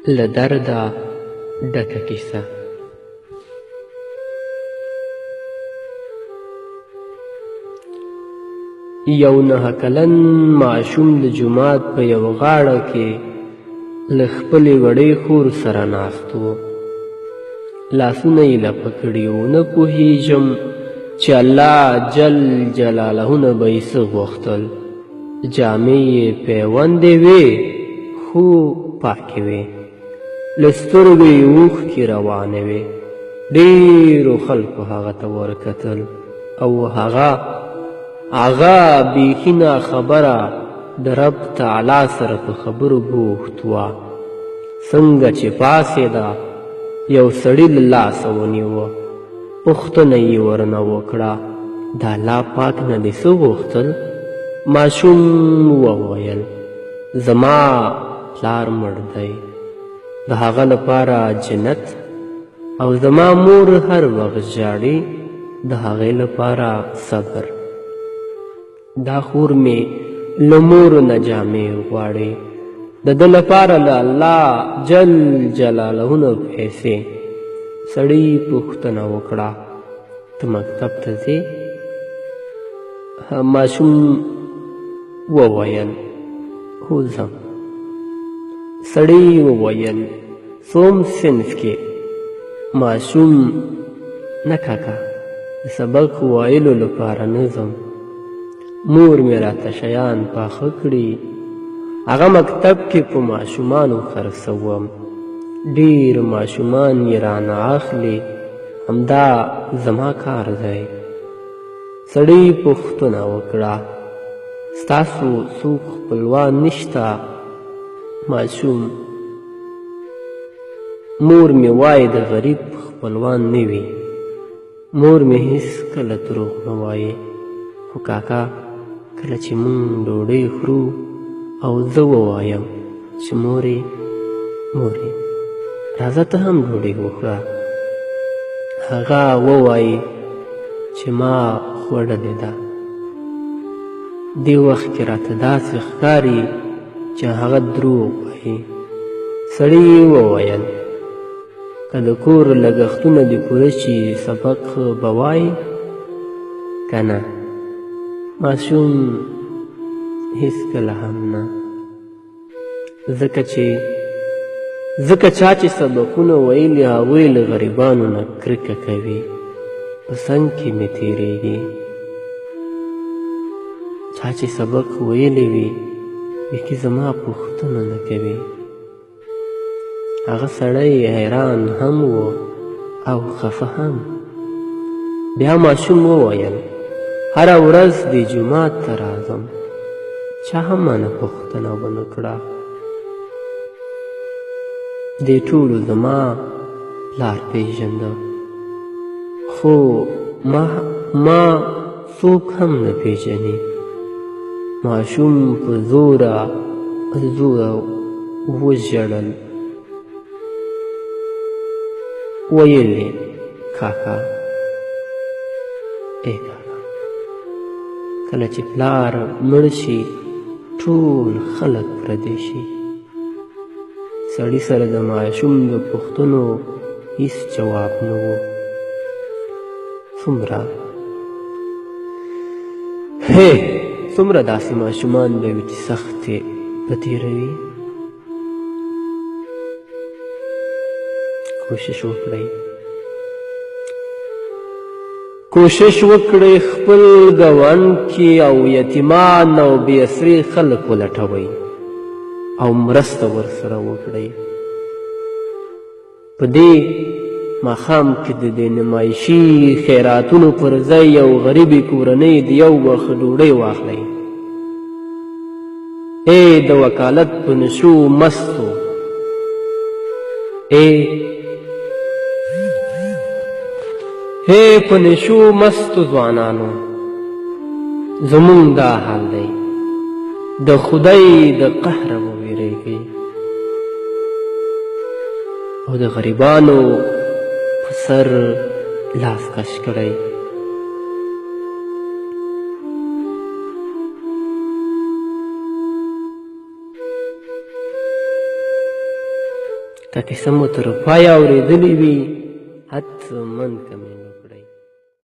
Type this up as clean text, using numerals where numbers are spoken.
له درده ډکه کیسه. یو 9 کلن ماشوم د جومات په یو غاړه کې له خپلې وړې خور سره ناست و. لاسونه یې لپه کړي وو. نه پوهېږم چې الله جل جلاله نه به یې څه غوښتل. جامې یې پیوندې وې خو پاکې وې. له سترګو یې اوښکې روانې وې. ډېرو خلکو هغه ته ورکتل او هغه بیخي ناخبره د رب تعالی سره په خبرو بوخت وه. څنګه چې پاڅېده یو سړي له لاسه ونیوه. پوښتنه یې ورنه وکړه د الله پاک نه دې څه غوښتل؟ ماشوم وویل زما پلار مړ دی، د هغه لپاره جنت، او زما مور هر وخت ژاړي، د هغې لپاره صبر. دا خور مې له مورو نه جامې غواړي، د ده لپاره له الله جل جلاله نه پیسې. سړي پوښتنه وکړه ته مکتب ته ځې؟ ماشوم وویل هو ځم. سړي وویل څوم صنف کې؟ ماشوم نه کاکا، د سبق ویلو لپاره نه ځم. مور مې راته شیان پاخه کړي، هغه مکتب کې په ماشومانو خرڅوم. ډېر ماشومان یې رانه اخلي، همدا زما کار دی. سړي پوښتنه وکړه ستاسو څوک خپلوان نشته؟ ماشوم مور مې وایي د غریب خپلوان نه وي. مور مې هېڅکله دروغ نه وایي، خو کاکا کله چې مونږ ډوډۍ خورو او زه ووایم چې مورې راځه ته هم ډوډۍ وخوره، هغه ووایي چې ما خوړلې ده. دې وخت کې راته داسې ښکاري چې هغه دروغ وایي. سړي وویل که د کور لګښتونه دې پوره شي سبق به وایي که نه؟ ماشوم هېڅکله هم نه، ځکه چا چې سبقونه ویلي هغوی له غریبانو نه کرکه کوي، په څنګ کې مې تېرېږي. چا چې سبق ویلی وي بیخي زما پوښتنه نه کوي. هغه سړی حیران هم و او خفه هم. بیا ماشوم وویل هره ورځ دې جومات ته راځم. چا هم مانه پوښتنه ونه کړه. دې ټولو زما پلار پیژنده، خو ما څوک هم نه پیژني. ماشوم په زوره وژړل. ویل یې کاکا کله چې پلار مړ شي ټول خلک پردي شي. سړي سره د ماشوم د پوښتنو هیڅ جواب نه و. څومره داسې ماشومان به وي چې سختې به تېروي. کوشش وکړئ خپل ګاونډ کې او یتیمان او بې اسرې خلک ولټوئ او مرسته ورسره وکړئ. په دې ماښام کې د دې نمایشي خیراتونو پر ځای یو غریبې کورنۍ د یو وخت ډوډۍ واخلئ. د وکالت په نشو مستو، په نشو مستو ځوانانو، زمونږ دا حال دی. د خدای د قهر وویریږئ او د غریبانو په سر لاس کش کړئ. که کیسه مو تر پایه اورېدلې وي حتماً کمنټ